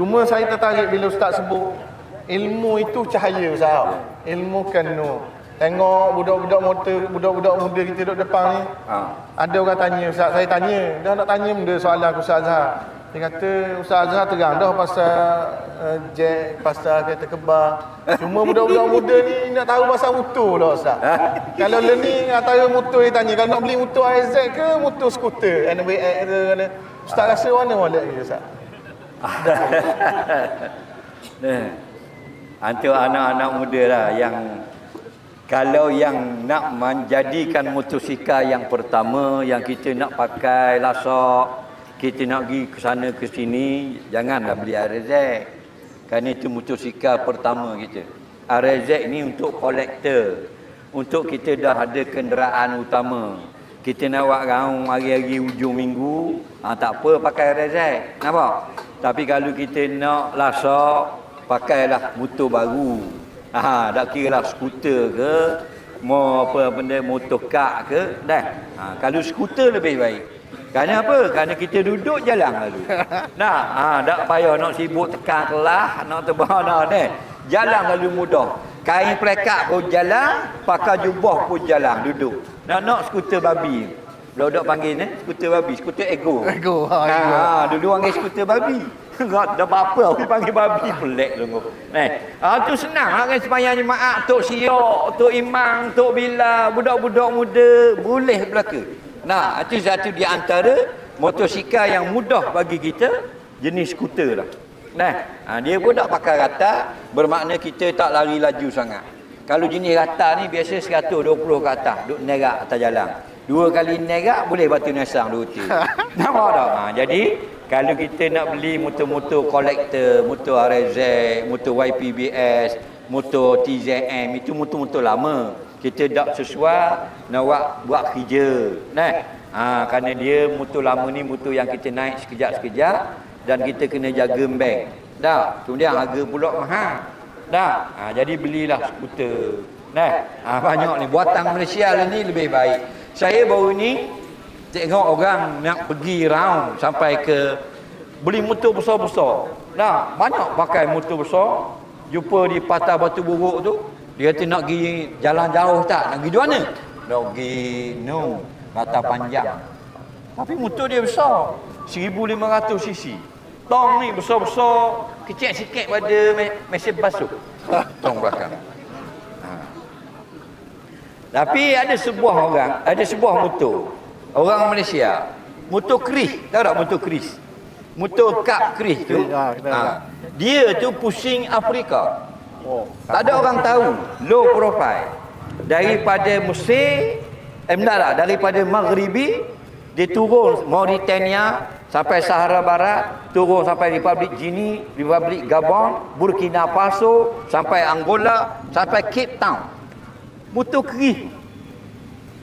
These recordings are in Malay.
Cuma saya tertarik bila ustaz sebut ilmu itu cahaya Ustaz. Ilmu kan nur. Tengok budak-budak muda kita duduk depan ni. Ada orang tanya Ustaz, saya tanya, dah nak tanya benda soalan aku Ustaz Azhar. Dia kata Ustaz Azhar terang dah pasal jet, pasal kereta kebal. Cuma budak-budak muda ni nak tahu pasal motor lah Ustaz. Kalau learning antara motor dia tanya, kalau nak beli motor AZ ke motor skuter, NWX ke mana. Ustaz rasa mana molek ni Ustaz? Untuk anak-anak muda lah yang kalau yang nak menjadikan motosikal yang pertama yang kita nak pakai lasak, kita nak pergi ke sana ke sini, janganlah beli RZ. Kerana itu motosikal pertama kita. RZ ni untuk kolektor. Untuk kita dah ada kenderaan utama. Kita nak buat raung hari-hari hujung minggu, tak apa pakai RZ. Nampak? Tapi kalau kita nak lasak, pakailah motor baru. Tak kira lah skuter ke, mau apa benda motorkar ke, dah. Kalau skuter lebih baik. Kerana apa? Kerana kita duduk jalan lalu. Tak payah nak sibuk tekan kelas, nak terbang dah. Jalan lalu mudah. Kain pelekat pun jalan, pakai jubah pun jalan, duduk. Nak skuter babi. Budak panggil ni skuter babi, skuter ego. Ego. Dulu panggil skuter babi. Dah apa aku panggil babi pelik lu. Tu senang lah kan sembahyang jemaah, tok siok, tok imam, tok bila, budak-budak muda boleh belaka. Itu satu di antara motosikal yang mudah bagi kita, jenis skuter lah. Dia pun tak pakai rata, bermakna kita tak lari laju sangat. Kalau jenis rata ni biasa 120 ke atas, duk nerak atas jalan. 2 kali nerak boleh batu nasang 2 ti. Nampak tak? Jadi kalau kita nak beli motor-motor kolektor, motor RZ, motor YPBS, motor TZM, itu motor-motor lama. Kita tak sesuai nak buat kerja. Kerana dia motor lama ni motor yang kita naik sekejap-sekejap dan kita kena jaga bank. Kemudian harga pula mahal. Jadi belilah skuter. Banyak ni buatan Malaysia ni lebih baik. Saya baru ni tengok orang nak pergi round sampai ke beli motor besar-besar. Banyak pakai motor besar. Jumpa di Patah Batu Buruk tu, dia kata nak pergi jalan jauh tak? Nak pergi di mana? Nak pergi Patah Panjang. Tapi motor dia besar, 1500 cc. Tong ni besar-besar, kecil sikit pada mesin basuh. Tong belakang. Tapi ada sebuah motor. Orang Malaysia, motor Kris. Tahu tak motor Kris? Motor Cup Kris tu. Dia tu pusing Afrika. Tak ada orang tahu. Low profile. Daripada Mesir, daripada Maghribi, dia turun Mauritania sampai Sahara Barat, turun sampai Republik Guinea, Republik Gabon, Burkina Faso, sampai Angola, sampai Cape Town. Motor Kris.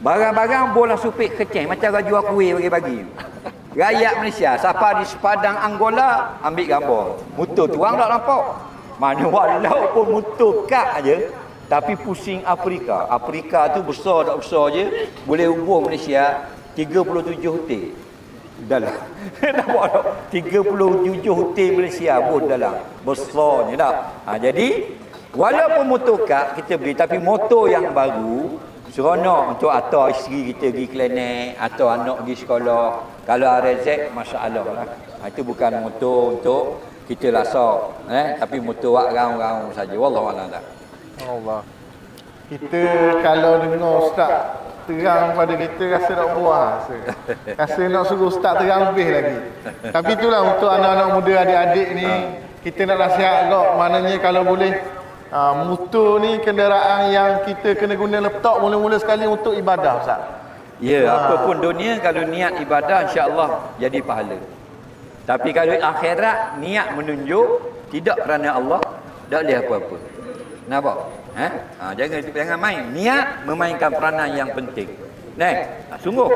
Barang-barang bola supik kecil macam orang jual kuih bagi-bagi. Rakyat Malaysia siapa di sepadang Angola ambil gambar. Motor tu orang tak nampak. Mana walaupun motor kak aja tapi pusing Afrika. Afrika tu besar tak besar je boleh hubung Malaysia 37 hotel. Dalam. Nampak tak? 37 hotel Malaysia pun dalam. Besarnya dah. Jadi walaupun motor kak kita beli tapi motor yang baru seronok untuk atau isteri kita pergi klinik atau anak pergi sekolah. Kalau RZ masalah lah. Itu bukan motor untuk kita lasak, tapi motor wak raung-raung saja. Wallahualam. Allah. Kita kalau dengar ustaz terang pada kita rasa nak buah rasa nak suruh ustaz terang lebih lagi. Tapi itulah untuk anak-anak muda adik-adik ni kita nak nasihat kau, maknanya kalau boleh motor ni kenderaan yang kita kena guna letak mula-mula sekali untuk ibadah ustaz. Apapun dunia kalau niat ibadah insya-Allah jadi pahala. Tapi kalau akhirat niat menunjuk tidak kerana Allah, tak boleh apa-apa. Nampak? Jangan main. Niat memainkan peranan yang penting. Sungguh.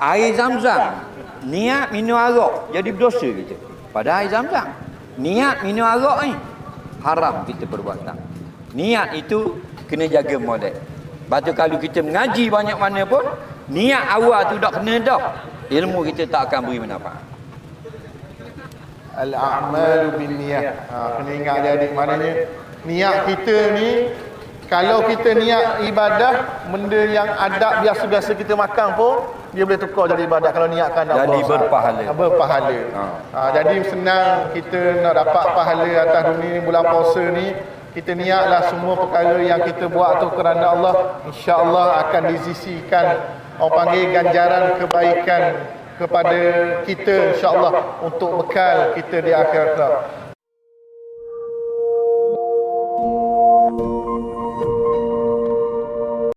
Air Zam-Zam. Niat minum arak jadi berdosa kita. Pada air Zam-Zam. Niat minum arak ni haram kita perbuatan. Niat itu kena jaga modal. Lepas tu kalau kita mengaji banyak mana pun, niat awal tu tak kena dah, ilmu kita tak akan beri manfaat. Al-a'malu binniyah. Kena ingat adik-adik, maknanya niat kita ni, kalau kita niat ibadah, benda yang adab biasa-biasa kita makan pun dia boleh tukar jadi ibadah kalau niatkan Allah. Jadi berpahala. Berpahala. Jadi senang kita nak dapat pahala atas dunia bulan puasa ni. Kita niatlah semua perkara yang kita buat tu kerana Allah, insya-Allah akan disisikan, orang panggil ganjaran kebaikan kepada kita, insya-Allah, untuk bekal kita di akhirat.